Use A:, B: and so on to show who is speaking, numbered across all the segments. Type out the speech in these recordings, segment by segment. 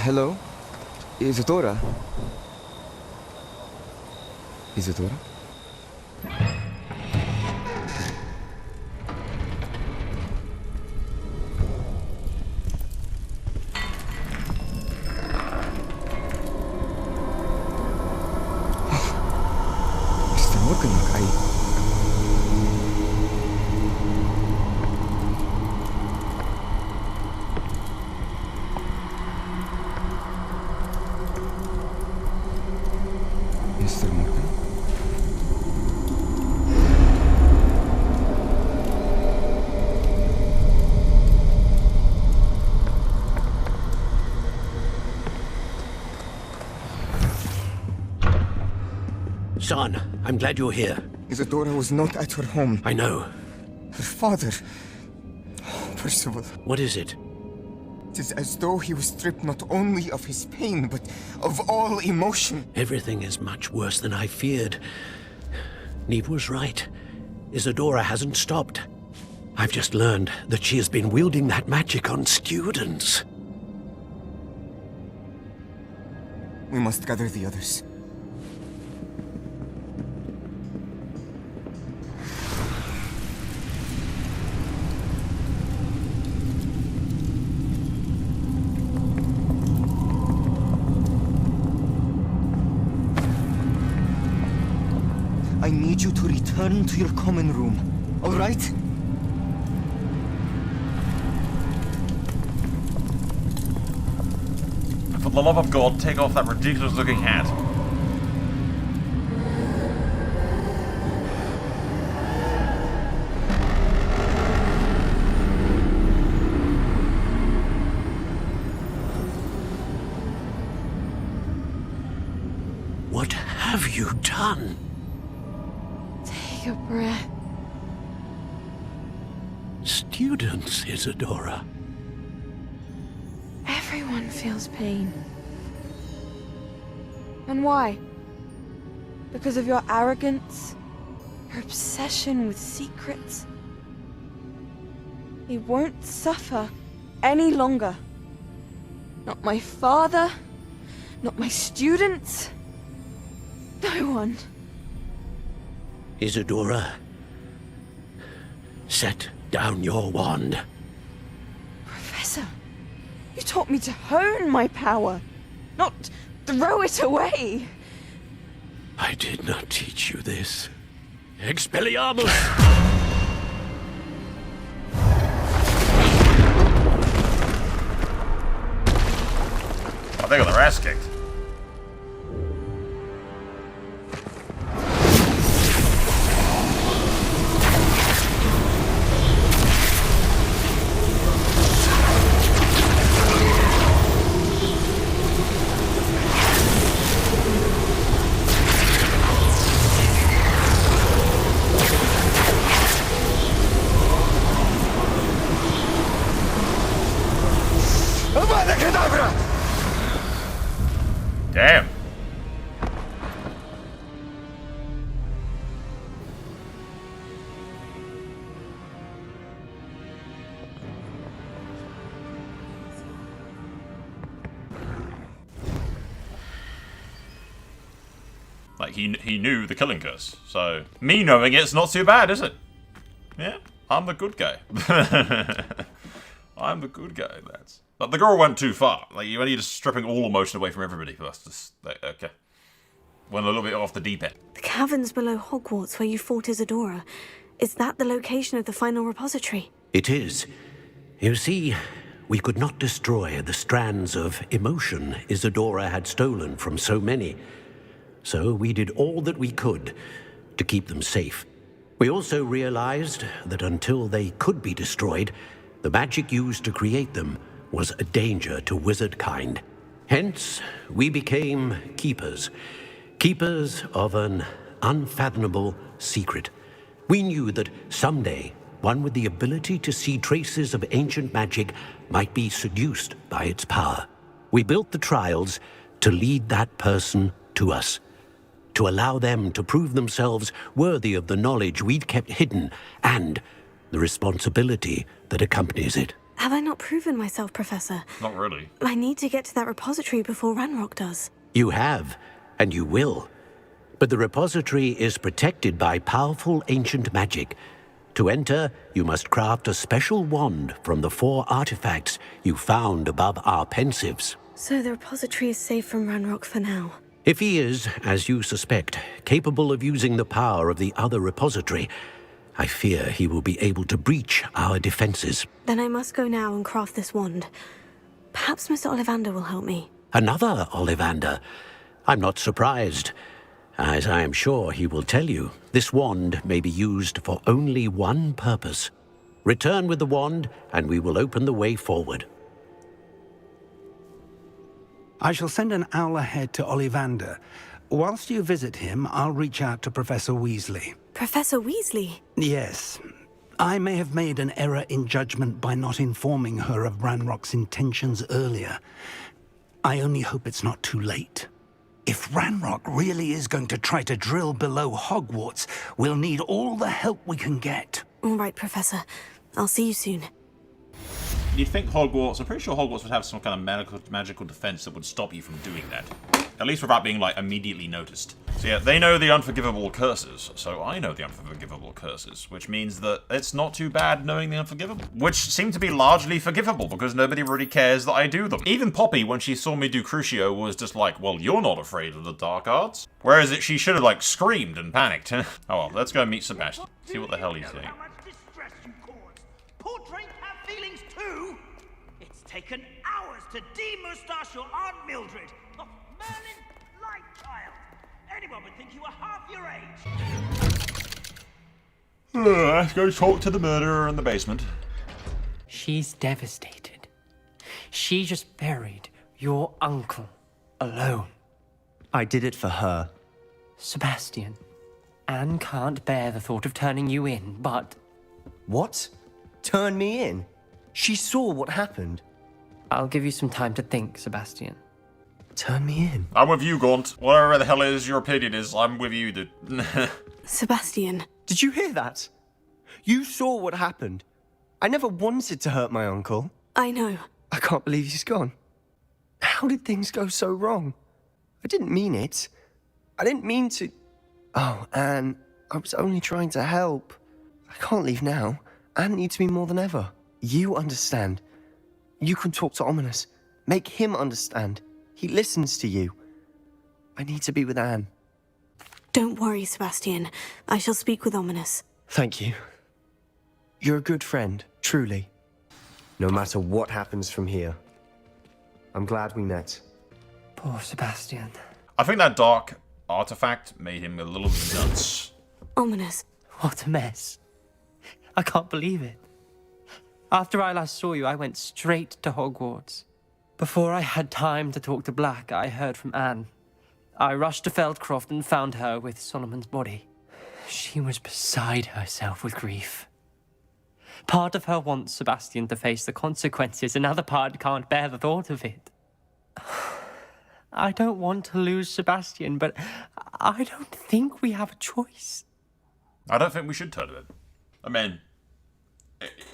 A: Hello? Isadora? Isadora? Mr. Morgan, Mr. Morgan?
B: Son, I'm glad you're here.
A: Isadora was not at her home.
B: I know.
A: Her father... Percival.
B: What is it?
A: It is as though he was stripped not only of his pain, but of all emotion.
B: Everything is much worse than I feared. Neve was right. Isadora hasn't stopped. I've just learned that she has been wielding that magic on students.
A: We must gather the others. I need you to return to your common room, all right?
C: For the love of God, take off that ridiculous-looking hat.
B: What have you done?
D: Take a breath.
B: Students, Isadora.
D: Everyone feels pain. And why? Because of your arrogance? Your obsession with secrets? He won't suffer any longer. Not my father, not my students, no one.
B: Isadora, set down your wand.
D: Professor, you taught me to hone my power, not throw it away.
B: I did not teach you this. Expelliarmus!
C: I think of their ass kicked. Damn. Like, he knew the killing curse, so me knowing it's not too bad, is it? Yeah, I'm the good guy. I'm the good guy, lads. But the girl went too far. Like, you only just stripping all emotion away from everybody. That's just, like, okay. Went a little bit off the deep end.
E: The caverns below Hogwarts where you fought Isadora. Is that the location of the final repository?
B: It is. You see, we could not destroy the strands of emotion Isadora had stolen from so many. So we did all that we could to keep them safe. We also realized that until they could be destroyed, the magic used to create them was a danger to wizard kind. Hence, we became keepers. Keepers of an unfathomable secret. We knew that someday, one with the ability to see traces of ancient magic might be seduced by its power. We built the trials to lead that person to us, to allow them to prove themselves worthy of the knowledge we'd kept hidden and the responsibility that accompanies it.
E: Have I not proven myself, Professor?
C: Not really.
E: I need to get to that repository before Ranrock does.
B: You have, and you will. But the repository is protected by powerful ancient magic. To enter, you must craft a special wand from the 4 artifacts you found above our pensives.
E: So the repository is safe from Ranrock for now.
B: If he is, as you suspect, capable of using the power of the other repository, I fear he will be able to breach our defenses.
E: Then I must go now and craft this wand. Perhaps Mr. Ollivander will help me.
B: Another Ollivander? I'm not surprised. As I am sure he will tell you, this wand may be used for only one purpose. Return with the wand, and we will open the way forward.
F: I shall send an owl ahead to Ollivander. Whilst you visit him, I'll reach out to Professor Weasley.
E: Professor Weasley?
F: Yes. I may have made an error in judgment by not informing her of Ranrock's intentions earlier. I only hope it's not too late. If Ranrock really is going to try to drill below Hogwarts, we'll need all the help we can get.
E: All right, Professor. I'll see you soon.
C: You'd think Hogwarts... I'm pretty sure Hogwarts would have some kind of magical defense that would stop you from doing that. At least without being, like, immediately noticed. So yeah, they know the unforgivable curses, so I know the unforgivable curses, which means that it's not too bad knowing the unforgivable. Which seem to be largely forgivable, because nobody really cares that I do them. Even Poppy, when she saw me do Crucio, was just like, well, you're not afraid of the dark arts. Whereas she should have, like, screamed and panicked. Oh well, let's go meet Sebastian. See what the hell he's saying.
G: Portraits have feelings too. It's taken hours to de-moustache your Aunt Mildred. Oh, Merlin, light child. Anyone would think you were half your age.
C: Let's go talk to the murderer in the basement.
H: She's devastated. She just buried your uncle alone.
I: I did it for her.
H: Sebastian, Anne can't bear the thought of turning you in, but...
I: What? Turn me in? She saw what happened.
H: I'll give you some time to think, Sebastian.
I: Turn me in?
C: I'm with you, Gaunt. Whatever the hell is your opinion is, I'm with you, dude.
E: Sebastian.
I: Did you hear that? You saw what happened. I never wanted to hurt my uncle.
E: I know.
I: I can't believe he's gone. How did things go so wrong? I didn't mean it. I didn't mean to... Oh, Anne, I was only trying to help. I can't leave now. Anne needs me more than ever. You understand. You can talk to Ominous. Make him understand. He listens to you. I need to be with Anne.
E: Don't worry, Sebastian. I shall speak with Ominous.
I: Thank you. You're a good friend, truly. No matter what happens from here. I'm glad we met.
H: Poor Sebastian.
C: I think that dark artifact made him a little nuts.
E: Ominous.
H: What a mess. I can't believe it. After I last saw you, I went straight to Hogwarts. Before I had time to talk to Black, I heard from Anne. I rushed to Feldcroft and found her with Solomon's body. She was beside herself with grief. Part of her wants Sebastian to face the consequences, another part can't bear the thought of it. I don't want to lose Sebastian, but I don't think we have a choice.
C: I don't think we should turn him in. I mean,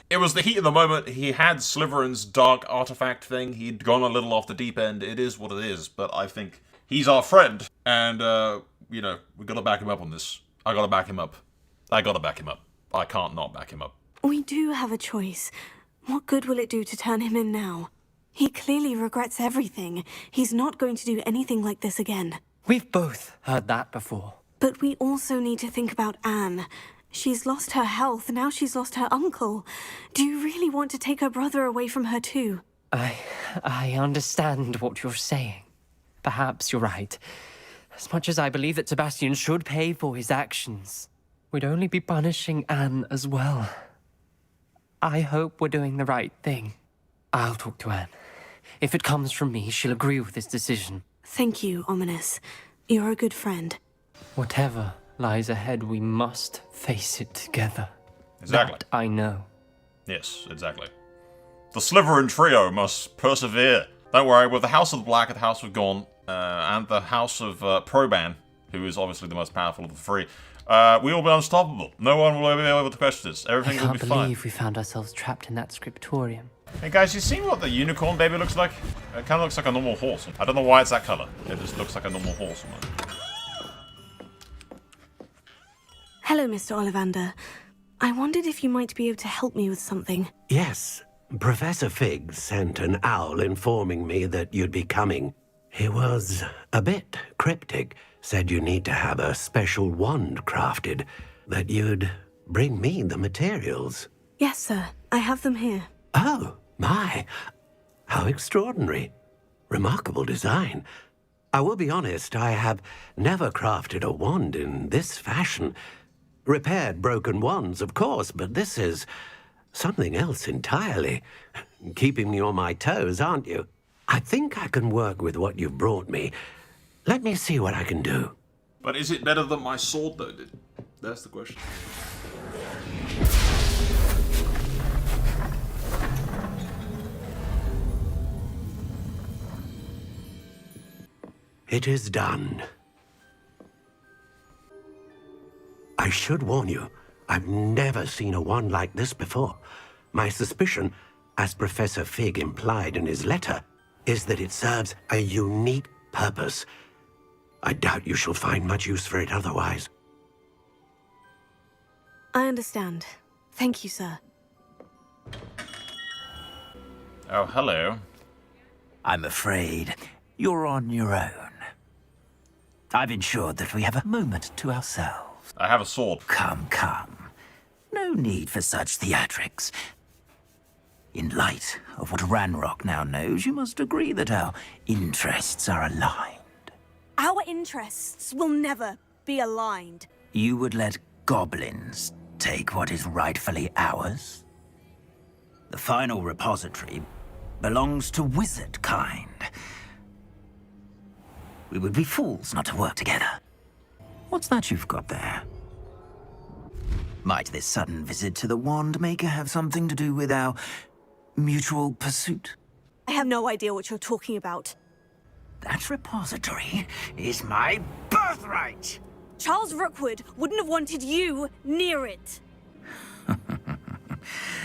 C: it was the heat of the moment. He had Slytherin's dark artifact thing. He'd gone a little off the deep end. It is what it is, but I think he's our friend. And, you know, we gotta back him up on this. I gotta back him up. I gotta back him up. I can't not back him up.
E: We do have a choice. What good will it do to turn him in now? He clearly regrets everything. He's not going to do anything like this again.
H: We've both heard that before.
E: But we also need to think about Anne. She's lost her health, now she's lost her uncle. Do you really want to take her brother away from her too?
H: I understand what you're saying. Perhaps you're right. As much as I believe that Sebastian should pay for his actions, we'd only be punishing Anne as well. I hope we're doing the right thing. I'll talk to Anne. If it comes from me, she'll agree with this decision.
E: Thank you, Ominous. You're a good friend.
H: Whatever lies ahead, we must face it together.
C: Exactly.
H: That I know.
C: Yes, exactly. The Slytherin trio must persevere. Don't worry, with the House of the Black, the House of Gaunt, and the House of Proban, who is obviously the most powerful of the three, we will be unstoppable. No one will be able to question us.
H: I
C: Everything will
H: can't
C: be fine.
H: believe we found ourselves trapped in that scriptorium.
C: Hey guys, you seen what the unicorn baby looks like? It kind of looks like a normal horse. I don't know why it's that color. It just looks like a normal horse.
E: Hello, Mr. Ollivander. I wondered if you might be able to help me with something.
B: Yes, Professor Fig sent an owl informing me that you'd be coming. He was a bit cryptic, said you need to have a special wand crafted, that you'd bring me the materials.
E: Yes, sir. I have them here.
B: Oh, my. How extraordinary. Remarkable design. I will be honest, I have never crafted a wand in this fashion. Repaired broken wands, of course, but this is something else entirely. Keeping me on my toes, aren't you? I think I can work with what you've brought me. Let me see what I can do.
C: But is it better than my sword, though? That's the question.
B: It is done. I should warn you, I've never seen a wand like this before. My suspicion, as Professor Fig implied in his letter, is that it serves a unique purpose. I doubt you shall find much use for it otherwise.
E: I understand. Thank you, sir.
C: Oh, hello.
J: I'm afraid you're on your own. I've ensured that we have a moment to ourselves.
C: I have a sword.
J: Come, come. No need for such theatrics. In light of what Ranrock now knows, you must agree that our interests are aligned.
E: Our interests will never be aligned.
J: You would let goblins take what is rightfully ours? The final repository belongs to wizard kind. We would be fools not to work together. What's that you've got there? Might this sudden visit to the Wand Maker have something to do with our mutual pursuit?
E: I have no idea what you're talking about.
J: That repository is my birthright!
E: Charles Rookwood wouldn't have wanted you near it.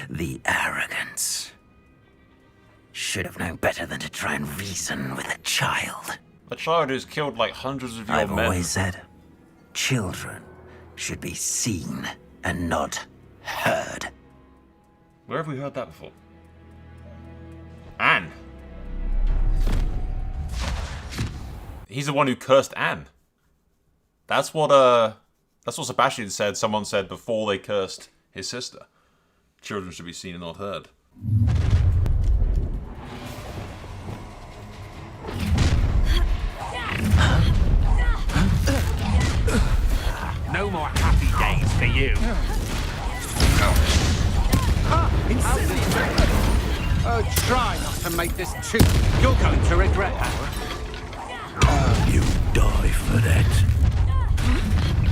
J: The arrogance. Should have known better than to try and reason with a child.
C: A child who's killed like hundreds of your
J: I've
C: men.
J: always said, children should be seen and not heard.
C: Where have we heard that before? Anne. He's the one who cursed Anne. That's what Sebastian said. Someone said before they cursed his sister. Children should be seen and not heard.
F: No more happy days for you. Try not to make this too. You're going to regret that.
B: You die for that.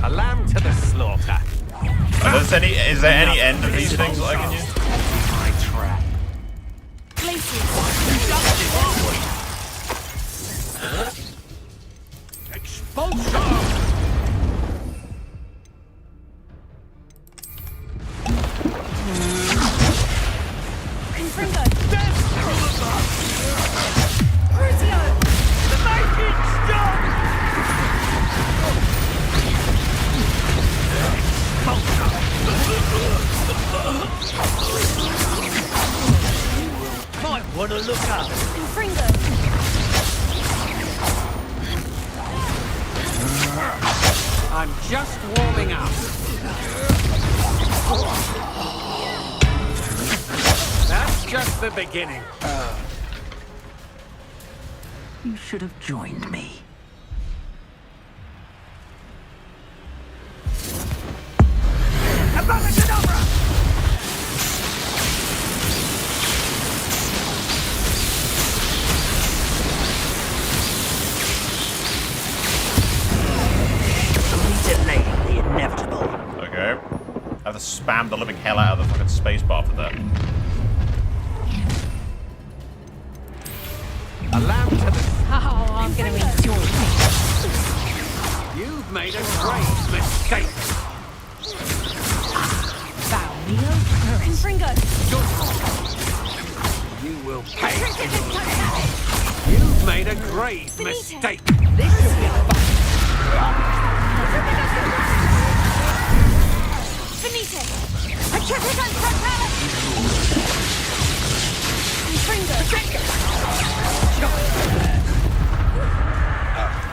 F: A lamb to the slaughter.
C: Is there any end of these things that I can use?
F: My trap. Expulsion!
J: Might want to look up.
F: I'm just warming up. That's just the beginning.
J: You should have joined me. Delaying the inevitable.
C: Okay. I have to spam the living hell out of the fucking spacebar for that.
F: A lamb to the...
K: Oh, I'm gonna enjoy this.
F: You've made a grave mistake.
B: pay for your sins. You've made a grave mistake. This should be
E: Finite! A triple fatality!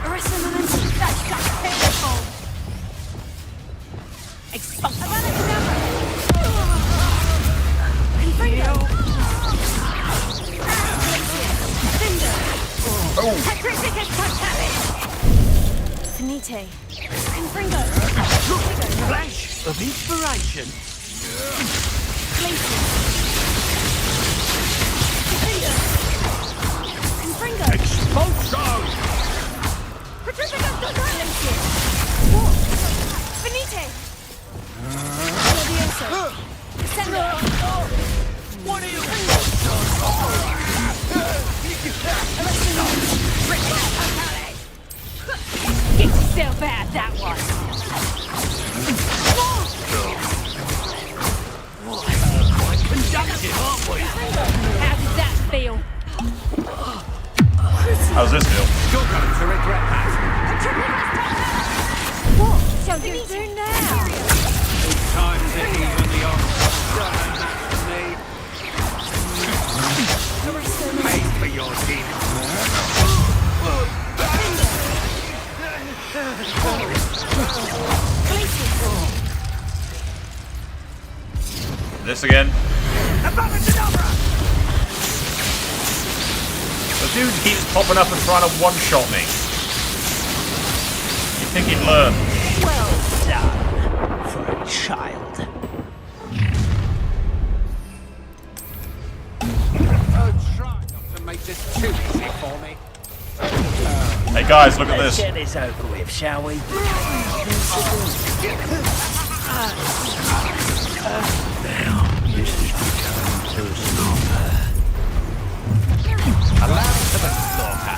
E: Arrest the momentum. That's hateful. Expulsion. Finite. Confringo.
B: flash of inspiration. Expulsion!
E: Finite!
B: What are you?
E: Get yourself out that one!
B: Quite conductive, aren't we?
E: How does that feel?
C: How's this feel?
B: You're going to regret that.
E: What shall you do now?
B: Times it even the odds. Pay for your demons.
C: This again. The dude keeps popping up and trying to one-shot me. You think he'd learn?
J: Well done for a child.
B: Oh, try not to make this too easy for me.
C: Hey guys, look at
J: Let's
C: this.
J: get this over with, shall we?
B: Now, this is becoming personal. Allow for the slaughter.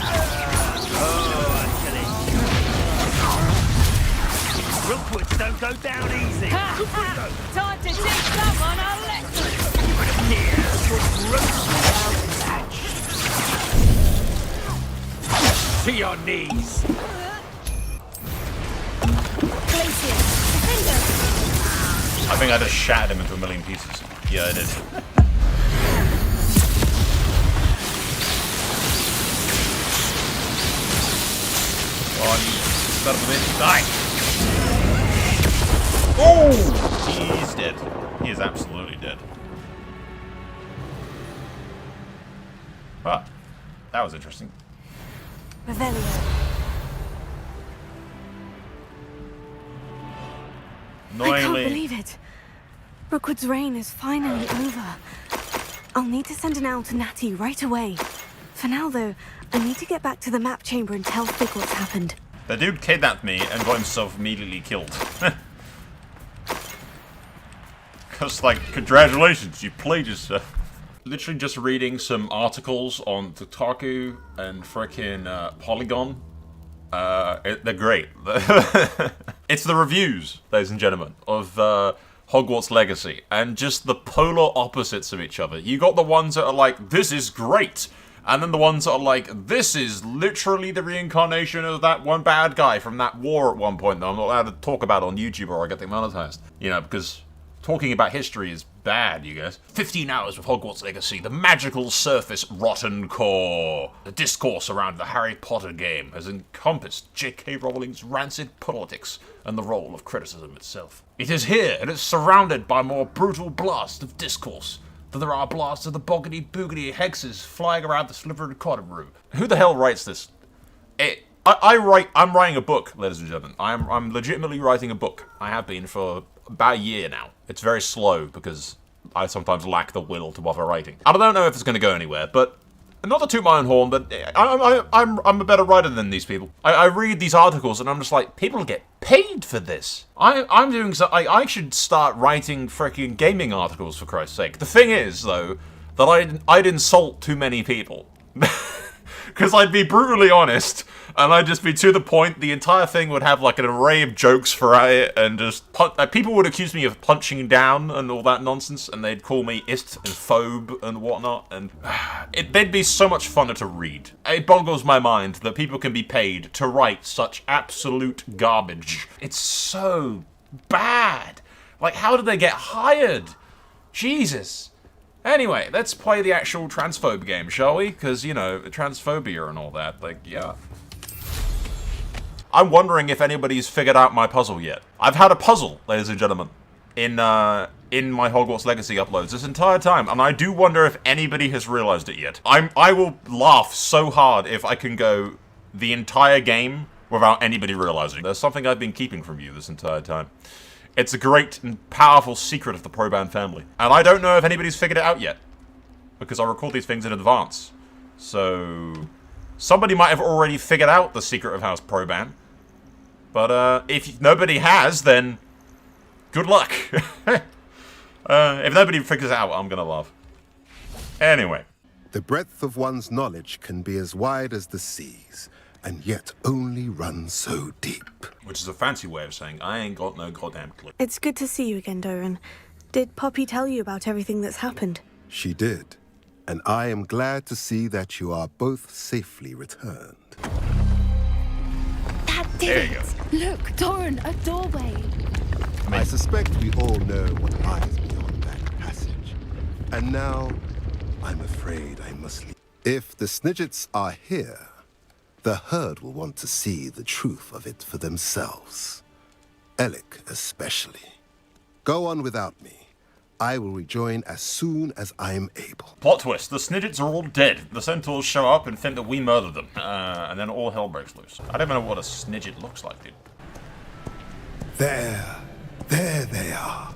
J: Oh, actually. Rookwoods don't go down easy.
E: Time to teach someone a lesson!
B: To your knees.
C: I think I just shattered him into a million pieces. Yeah, I did. Come on, you son of a bitch, die! Oh! He's dead. He is absolutely dead. Ah, that was interesting.
E: Revelio. I can't
C: Annoyingly.
E: believe it. Rookwood's reign is finally over. I'll need to send an owl to Natty right away. For now, though, I need to get back to the map chamber and tell Fig what's happened.
C: The dude kidnapped me and got himself immediately killed. Because, like, congratulations, you played yourself. Literally just reading some articles on Kotaku and frickin' Polygon. They're great. It's the reviews, ladies and gentlemen, of Hogwarts Legacy, and just the polar opposites of each other. You got the ones that are like, this is great, and then the ones that are like, this is literally the reincarnation of that one bad guy from that war at one point that I'm not allowed to talk about on YouTube or I get demonetized. You know, because talking about history is bad, you guys. 15 hours with Hogwarts Legacy, the magical surface rotten core. The discourse around the Harry Potter game has encompassed J.K. Rowling's rancid politics and the role of criticism itself. It is here, and it's surrounded by more brutal blasts of discourse than there are blasts of the boggity-boogity hexes flying around the slivered cotton room. Who the hell writes this? I'm writing a book, ladies and gentlemen. I'm legitimately writing a book. I have been for about a year now. It's very slow because I sometimes lack the will to bother writing. I don't know if it's going to go anywhere, but not to toot my own horn, but I'm a better writer than these people. I read these articles and I'm just like, people get paid for this. I'm doing so. I should start writing freaking gaming articles for Christ's sake. The thing is, though, that I'd insult too many people. Because I'd be brutally honest And I'd just be to the point. The entire thing would have like an array of jokes throughout it, and just people would accuse me of punching down and all that nonsense, and they'd call me ist and phobe and whatnot, and they'd be so much funner to read. It boggles my mind that people can be paid to write such absolute garbage. It's so bad. Like, how did they get hired? Jesus. Anyway, let's play the actual transphobe game, shall we? Because, you know, transphobia and all that. Like, yeah. I'm wondering if anybody's figured out my puzzle yet. I've had a puzzle, ladies and gentlemen, in my Hogwarts Legacy uploads this entire time, and I do wonder if anybody has realized it yet. I will laugh so hard if I can go the entire game without anybody realizing. There's something I've been keeping from you this entire time. It's a great and powerful secret of the Proban family. And I don't know if anybody's figured it out yet, because I record these things in advance. So somebody might have already figured out the secret of House Proban. But if nobody has, then good luck. If nobody figures it out, I'm gonna laugh. Anyway.
K: The breadth of one's knowledge can be as wide as the seas, and yet only run so deep.
C: Which is a fancy way of saying, I ain't got no goddamn clue.
E: It's good to see you again, Doran. Did Poppy tell you about everything that's happened?
K: She did, and I am glad to see that you are both safely returned.
L: That did it! Look, Doran, a doorway.
K: I suspect we all know what lies beyond that passage. And now, I'm afraid I must leave. If the Snidgets are here, the herd will want to see the truth of it for themselves. Alec especially. Go on without me. I will rejoin as soon as I'm able.
C: Plot twist, the Snidgets are all dead. The Centaurs show up and think that we murdered them. And then all hell breaks loose. I don't even know what a Snidget looks like, dude.
K: There they are.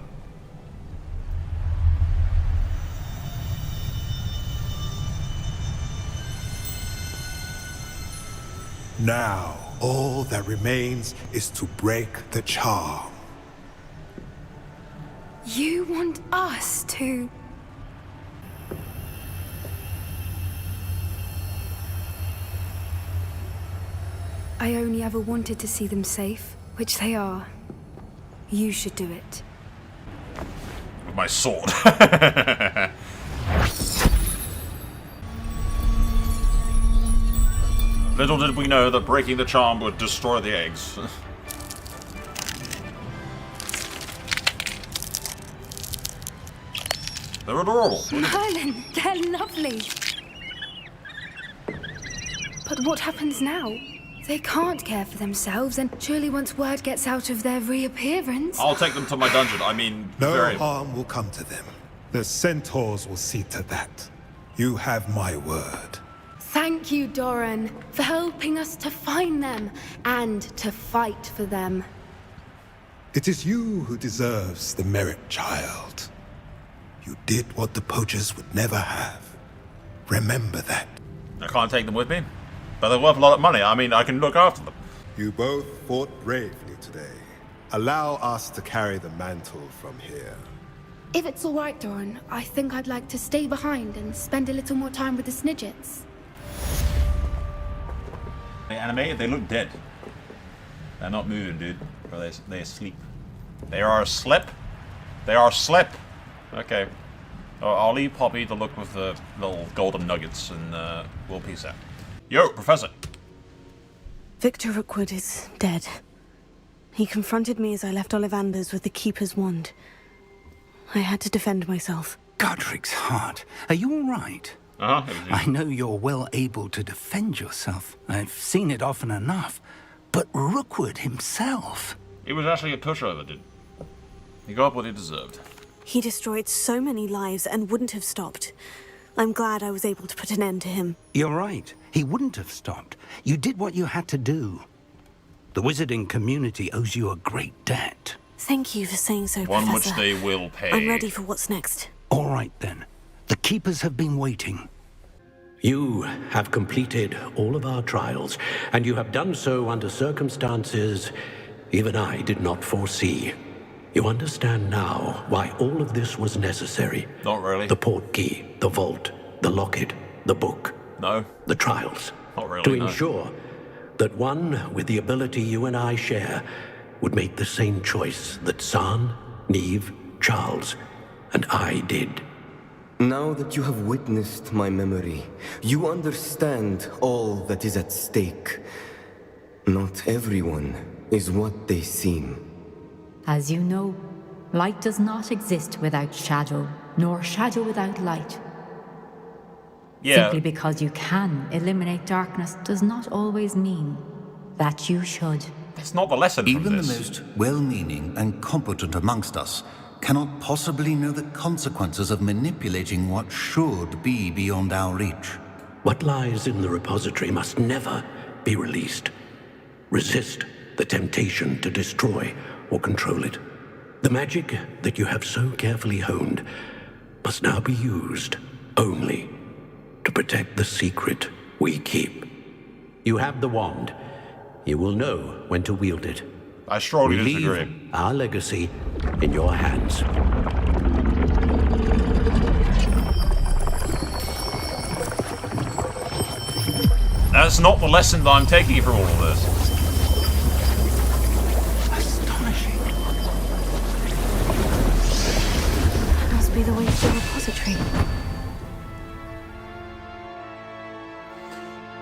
M: Now, all that remains is to break the charm.
L: You want us to... I only ever wanted to see them safe, which they are. You should do it.
C: With my sword. Little did we know that breaking the charm would destroy the eggs. They're adorable.
L: Merlin, they're lovely. But what happens now? They can't care for themselves, and surely once word gets out of their reappearance...
C: I'll take them to my dungeon. I mean,
M: no harm will come to them. The Centaurs will see to that. You have my word.
L: Thank you, Doran, for helping us to find them and to fight for them.
M: It is you who deserves the merit, child. You did what the poachers would never have. Remember that.
C: I can't take them with me, but they're worth a lot of money. I mean, I can look after them.
K: You both fought bravely today. Allow us to carry the mantle from here.
L: If it's all right, Doran, I think I'd like to stay behind and spend a little more time with the Snidgets.
C: They animated, they look dead. They're not moving, dude. Or they're asleep. They are asleep. They are asleep. Okay. I'll leave Poppy to look with the little golden nuggets, and we'll peace out. Yo, Professor.
E: Victor Rookwood is dead. He confronted me as I left Ollivander's with the Keeper's wand. I had to defend myself.
F: Godric's heart. Are you all right? I know you're well able to defend yourself. I've seen it often enough. But Rookwood himself...
C: He was actually a pushover, dude. He got what he deserved.
E: He destroyed so many lives and wouldn't have stopped. I'm glad I was able to put an end to him.
F: You're right. He wouldn't have stopped. You did what you had to do. The wizarding community owes you a great debt.
E: Thank you for saying so,
C: One
E: Professor.
C: which they will pay.
E: I'm ready for what's next.
F: All right, then. The Keepers have been waiting.
B: You have completed all of our trials, and you have done so under circumstances even I did not foresee. You understand now why all of this was necessary.
C: Not really.
B: The portkey, the vault, the locket, the book.
C: No.
B: The trials.
C: Not really,
B: To
C: no.
B: ensure that one with the ability you and I share would make the same choice that San, Neve, Charles, and I did.
N: Now that you have witnessed my memory, you understand all that is at stake. Not everyone is what they seem.
O: As you know, light does not exist without shadow, nor shadow without light.
C: Yeah.
O: Simply because you can eliminate darkness does not always mean that you should.
C: That's not the lesson
P: Even
C: from this.
P: the most well-meaning and competent amongst us cannot possibly know the consequences of manipulating what should be beyond our reach.
B: What lies in the repository must never be released. Resist the temptation to destroy or control it. The magic that you have so carefully honed must now be used only to protect the secret we keep. You have the wand. You will know when to wield it.
C: I strongly
B: We
C: disagree.
B: leave our legacy in your hands.
C: That's not the lesson that I'm taking from all of this.
F: Astonishing.
E: That must be the way to the repository.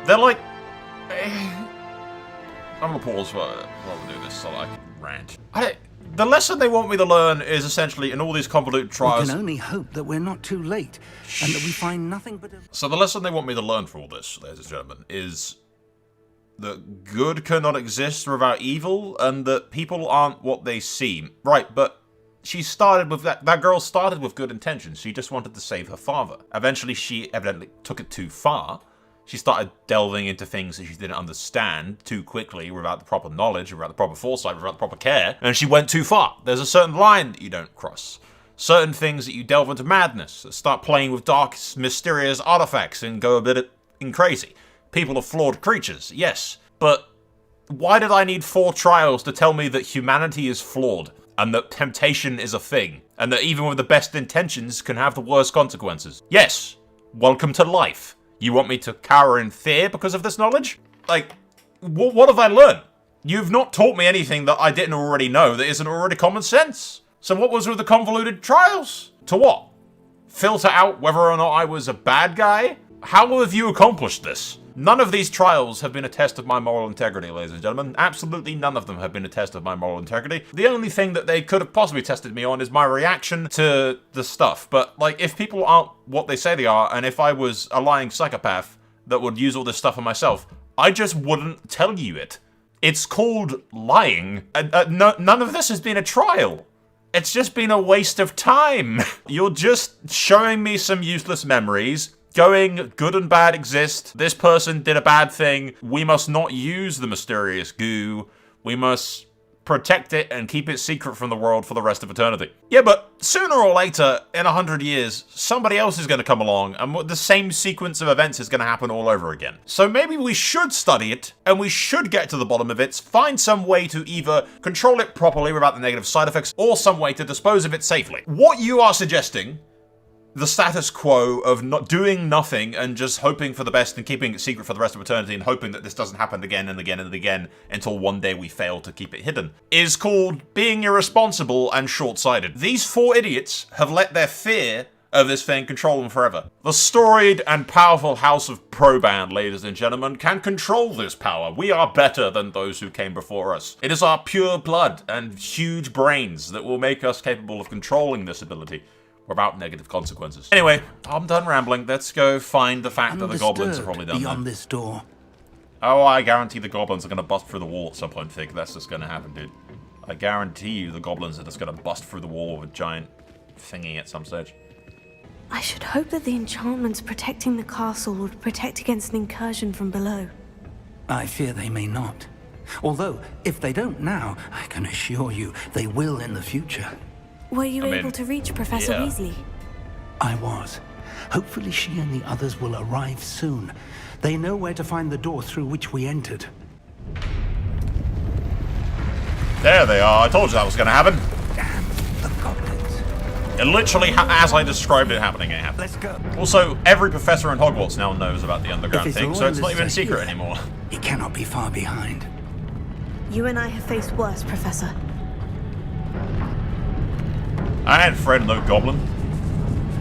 C: They're like... I'm gonna pause while we do this so I can rant. The lesson they want me to learn is essentially, in all these convoluted trials...
F: We can only hope that we're not too late, and that we find nothing but...
C: So the lesson they want me to learn for all this, ladies and gentlemen, is that good cannot exist without evil, and that people aren't what they seem. Right, but she started with that girl started with good intentions. She just wanted to save her father. Eventually, she evidently took it too far. She started delving into things that she didn't understand too quickly, without the proper knowledge, without the proper foresight, without the proper care, and she went too far. There's a certain line that you don't cross. Certain things that you delve into madness, that start playing with dark, mysterious artifacts and go a bit crazy. People are flawed creatures, yes, but why did I need 4 trials to tell me that humanity is flawed, and that temptation is a thing, and that even with the best intentions can have the worst consequences? Yes, welcome to life. You want me to cower in fear because of this knowledge? Like, what have I learned? You've not taught me anything that I didn't already know that isn't already common sense. So what was with the convoluted trials? To what? Filter out whether or not I was a bad guy? How have you accomplished this? None of these trials have been a test of my moral integrity, ladies and gentlemen. Absolutely none of them have been a test of my moral integrity. The only thing that they could have possibly tested me on is my reaction to the stuff. But, like, if people aren't what they say they are, and if I was a lying psychopath that would use all this stuff on myself, I just wouldn't tell you it. It's called lying. None of this has been a trial. It's just been a waste of time. You're just showing me some useless memories, going, good and bad exist, this person did a bad thing, we must not use the mysterious goo, we must protect it and keep it secret from the world for the rest of eternity. Yeah, but sooner or later, in 100 years, somebody else is going to come along, and the same sequence of events is going to happen all over again. So maybe we should study it, and we should get to the bottom of it, find some way to either control it properly without the negative side effects, or some way to dispose of it safely. What you are suggesting, the status quo of not doing nothing and just hoping for the best and keeping it secret for the rest of eternity and hoping that this doesn't happen again and again and again until one day we fail to keep it hidden, is called being irresponsible and short-sighted. These 4 idiots have let their fear of this thing control them forever. The storied and powerful house of Proban, ladies and gentlemen, can control this power. We are better than those who came before us. It is our pure blood and huge brains that will make us capable of controlling this ability without negative consequences. Anyway, I'm done rambling. Let's go find the fact that the goblins are probably done
F: beyond
C: there.
F: this door.
C: Oh, I guarantee the goblins are going to bust through the wall at some point, Fig. That's just going to happen, dude. I guarantee you the goblins are just going to bust through the wall with a giant thingy at some stage.
E: I should hope that the enchantments protecting the castle would protect against an incursion from below.
F: I fear they may not. Although, if they don't now, I can assure you they will in the future.
E: Were you able to reach Professor Weasley?
F: I was. Hopefully she and the others will arrive soon. They know where to find the door through which we entered.
C: There they are. I told you that was going to happen.
F: Damn the goblins.
C: It literally, as I described it happening, it happened.
F: Let's go.
C: Also, every professor in Hogwarts now knows about the underground
F: If his
C: thing, so it's not even a
F: loyalists are
C: secret
F: here,
C: anymore.
F: He cannot be far behind.
E: You and I have faced worse, Professor.
C: I had Fred no goblin.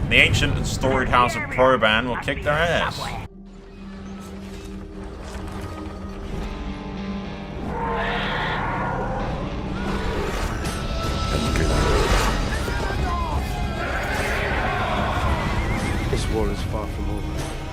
C: The ancient and storied house of Proban will kick their ass.
I: This war is far from over.